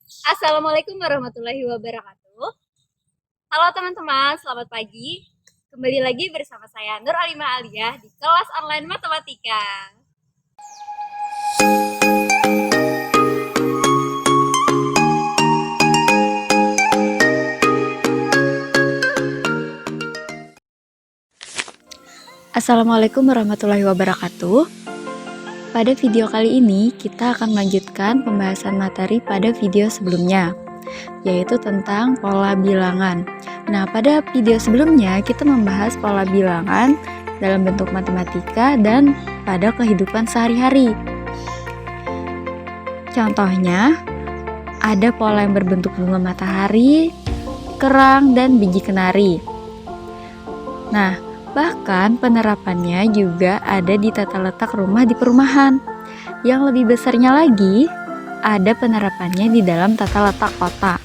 Assalamualaikum warahmatullahi wabarakatuh. Halo teman-teman, selamat pagi. Kembali lagi bersama saya Nur Alima Aliyah di kelas online matematika. Assalamualaikum warahmatullahi wabarakatuh. Pada video kali ini, kita akan melanjutkan pembahasan materi pada video sebelumnya, yaitu tentang pola bilangan. Nah, pada video sebelumnya kita membahas pola bilangan dalam bentuk matematika dan pada kehidupan sehari-hari. Contohnya, ada pola yang berbentuk bunga matahari, kerang, dan biji kenari. Nah, bahkan penerapannya juga ada di tata letak rumah di perumahan. Yang lebih besarnya lagi, ada penerapannya di dalam tata letak kota.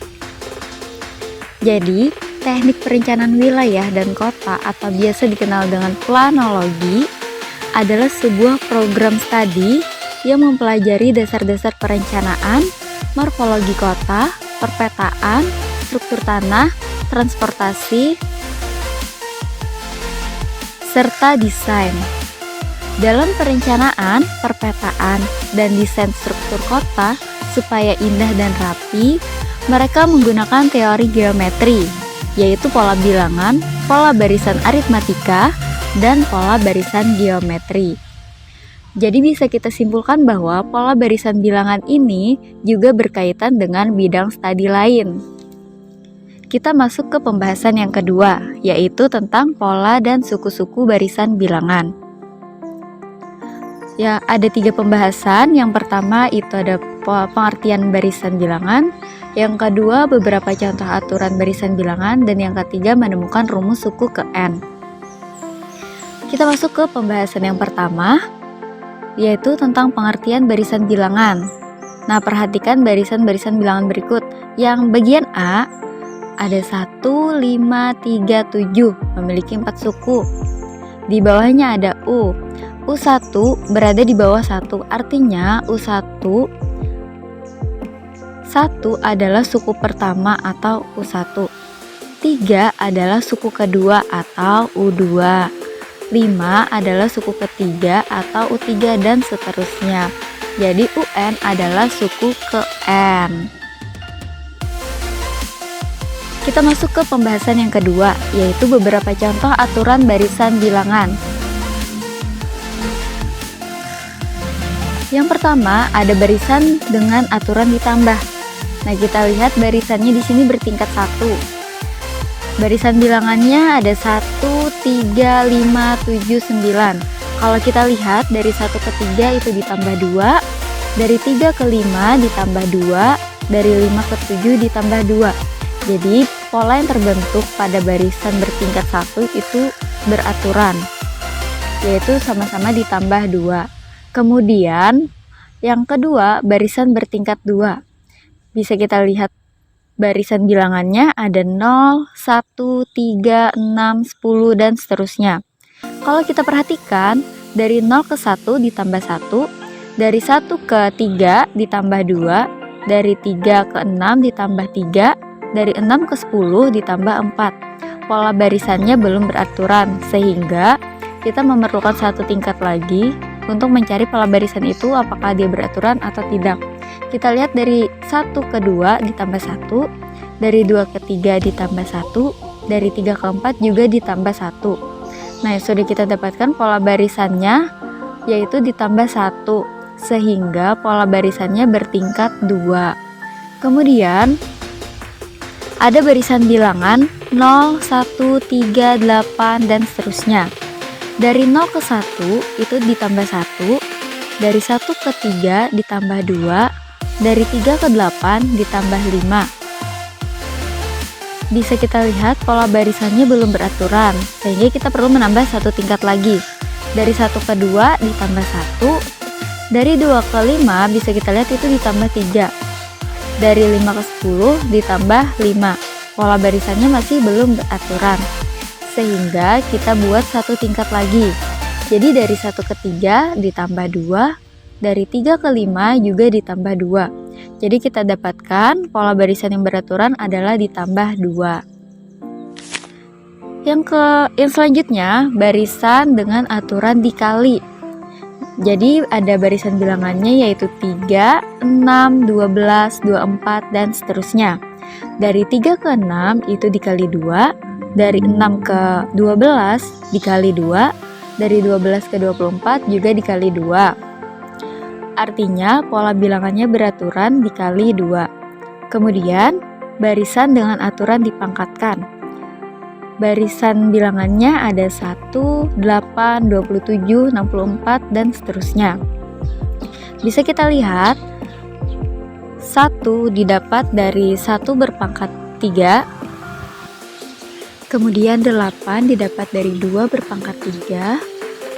Jadi, teknik perencanaan wilayah dan kota atau biasa dikenal dengan planologi adalah sebuah program studi yang mempelajari dasar-dasar perencanaan, morfologi kota, perpetaan, struktur tanah, transportasi, serta desain. Dalam perencanaan, perpetaan, dan desain struktur kota supaya indah dan rapi, mereka menggunakan teori geometri, yaitu pola bilangan, pola barisan aritmatika, dan pola barisan geometri. Jadi bisa kita simpulkan bahwa pola barisan bilangan ini juga berkaitan dengan bidang studi lain. Kita masuk ke pembahasan yang kedua, yaitu tentang pola dan suku-suku barisan bilangan. Ya, ada 3 pembahasan. Yang pertama itu ada pengertian barisan bilangan, yang kedua beberapa contoh aturan barisan bilangan, dan yang ketiga menemukan rumus suku ke N. Kita masuk ke pembahasan yang pertama, yaitu tentang pengertian barisan bilangan. Nah, perhatikan barisan-barisan bilangan berikut. Yang bagian A ada 1, 5, 3, 7, memiliki 4 suku. Di bawahnya ada U. U1 berada di bawah 1, artinya U1 adalah suku pertama atau U1. 3 adalah suku kedua atau U2. 5 adalah suku ketiga atau U3 dan seterusnya. Jadi UN adalah suku ke N. Kita masuk ke pembahasan yang kedua, yaitu beberapa contoh aturan barisan bilangan. Yang pertama, ada barisan dengan aturan ditambah. Nah, kita lihat barisannya di sini bertingkat 1. Barisan bilangannya ada 1, 3, 5, 7, 9. Kalau kita lihat dari 1 ke 3 itu ditambah 2, dari 3 ke 5 ditambah 2, dari 5 ke 7 ditambah 2. Jadi, pola yang terbentuk pada barisan bertingkat 1 itu beraturan, yaitu sama-sama ditambah 2. Kemudian, yang kedua, barisan bertingkat 2. Bisa kita lihat barisan bilangannya ada 0, 1, 3, 6, 10, dan seterusnya. Kalau kita perhatikan, dari 0 ke 1 ditambah 1, dari 1 ke 3 ditambah 2, dari 3 ke 6 ditambah 3, dari 6 ke 10 ditambah 4. Pola barisannya belum beraturan, sehingga kita memerlukan satu tingkat lagi untuk mencari pola barisan itu apakah dia beraturan atau tidak. Kita lihat dari 1 ke 2 ditambah 1, dari 2 ke 3 ditambah 1, dari 3 ke 4 juga ditambah 1. Nah, yang sudah kita dapatkan pola barisannya yaitu ditambah 1, sehingga pola barisannya bertingkat 2. Kemudian ada barisan bilangan 0, 1, 3, 8, dan seterusnya. Dari 0 ke 1 itu ditambah 1, dari 1 ke 3 ditambah 2, dari 3 ke 8 ditambah 5. Bisa kita lihat pola barisannya belum beraturan, sehingga kita perlu menambah satu tingkat lagi. Dari 1 ke 2 ditambah 1, dari 2 ke 5 bisa kita lihat itu ditambah 3. Dari 5 ke 10 ditambah 5. Pola barisannya masih belum beraturan, sehingga kita buat satu tingkat lagi. Jadi dari 1 ke 3 ditambah 2, dari 3 ke 5 juga ditambah 2. Jadi kita dapatkan pola barisan yang beraturan adalah ditambah 2. Yang selanjutnya, barisan dengan aturan dikali. Jadi ada barisan bilangannya yaitu 3, 6, 12, 24, dan seterusnya. Dari 3 ke 6 itu dikali 2, dari 6 ke 12 dikali 2, dari 12 ke 24 juga dikali 2. Artinya pola bilangannya beraturan dikali 2. Kemudian barisan dengan aturan dipangkatkan. Barisan bilangannya ada 1, 8, 27, 64, dan seterusnya. Bisa kita lihat 1 didapat dari 1 berpangkat 3, kemudian 8 didapat dari 2 berpangkat 3,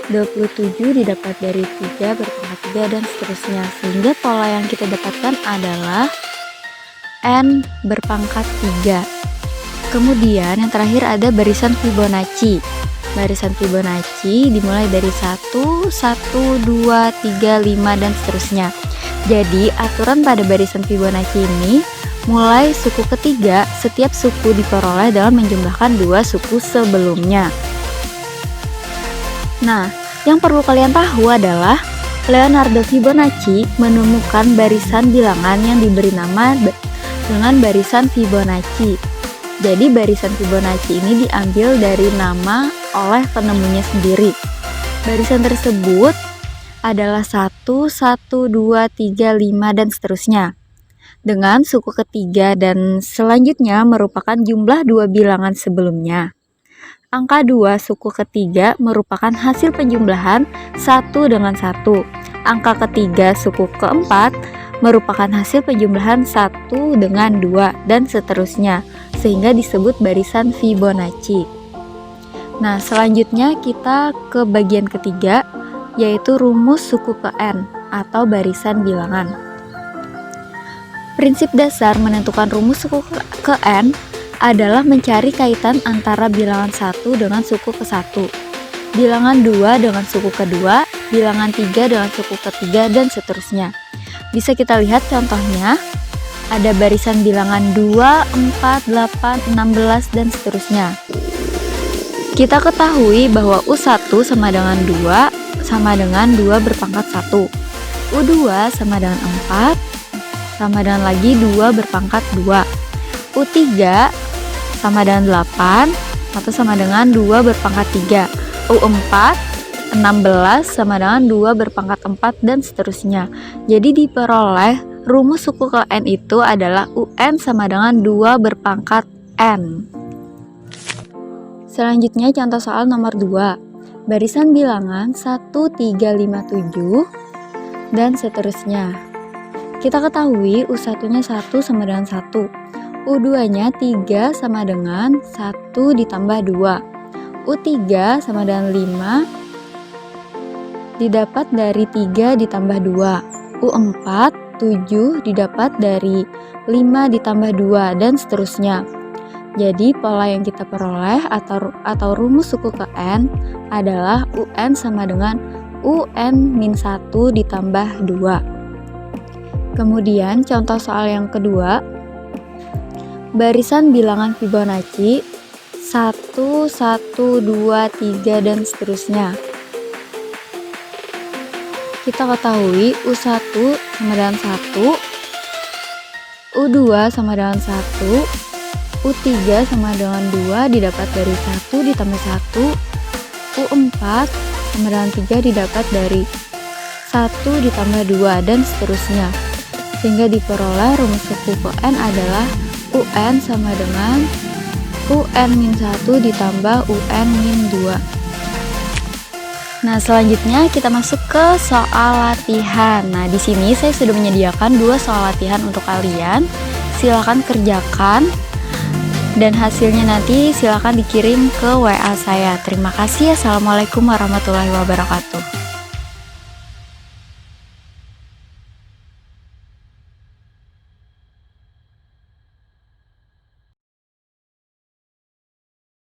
27 didapat dari 3 berpangkat 3, dan seterusnya. Sehingga pola yang kita dapatkan adalah N berpangkat 3. Kemudian yang terakhir ada barisan Fibonacci. Barisan Fibonacci dimulai dari 1, 1, 2, 3, 5, dan seterusnya. Jadi aturan pada barisan Fibonacci ini mulai suku ketiga, setiap suku diperoleh dengan menjumlahkan 2 suku sebelumnya. Nah, yang perlu kalian tahu adalah Leonardo Fibonacci menemukan barisan bilangan yang diberi nama dengan barisan Fibonacci. Jadi barisan Fibonacci ini diambil dari nama oleh penemunya sendiri. Barisan tersebut adalah 1, 1, 2, 3, 5, dan seterusnya. Dengan suku ketiga dan selanjutnya merupakan jumlah 2 bilangan sebelumnya. Angka 2 suku ketiga merupakan hasil penjumlahan 1 dengan 1. Angka ketiga suku keempat merupakan hasil penjumlahan 1 dengan 2, dan seterusnya, sehingga disebut barisan Fibonacci. Nah, selanjutnya kita ke bagian ketiga, yaitu rumus suku ke N atau barisan bilangan. Prinsip dasar menentukan rumus suku ke N adalah mencari kaitan antara bilangan 1 dengan suku ke-1, bilangan 2 dengan suku ke-2, bilangan 3 dengan suku ke-3, dan seterusnya. Bisa kita lihat contohnya. Ada barisan bilangan 2, 4, 8, 16, dan seterusnya. Kita ketahui bahwa U1 sama dengan 2 sama dengan 2 berpangkat 1. U2 sama dengan 4 sama dengan lagi 2 berpangkat 2. U3 sama dengan 8 atau sama dengan 2 berpangkat 3. U4 16 sama dengan 2 berpangkat 4, dan seterusnya. Jadi diperoleh rumus suku ke N itu adalah UN sama dengan 2 berpangkat N. Selanjutnya contoh soal nomor 2. Barisan bilangan 1, 3, 5, 7, dan seterusnya. Kita ketahui U1-nya 1 sama dengan 1. U2-nya 3 sama dengan 1 ditambah 2. U3 sama dengan 5 didapat dari 3 ditambah 2. U4 7 didapat dari 5 ditambah 2, dan seterusnya. Jadi pola yang kita peroleh atau rumus suku ke N adalah UN sama dengan UN-1 ditambah 2. Kemudian contoh soal yang kedua, barisan bilangan Fibonacci 1, 1, 2, 3, dan seterusnya. Kita ketahui U1 sama dengan 1, U2 sama dengan 1, U3 sama dengan 2 didapat dari 1 ditambah 1, U4 sama dengan 3 didapat dari 1 ditambah 2, dan seterusnya. Sehingga diperoleh rumus suku ke N adalah UN sama dengan UN-1 ditambah UN-2. Nah, selanjutnya kita masuk ke soal latihan. Nah, di sini saya sudah menyediakan 2 soal latihan untuk kalian. Silakan kerjakan dan hasilnya nanti silakan dikirim ke WA saya. Terima kasih. Assalamualaikum warahmatullahi wabarakatuh.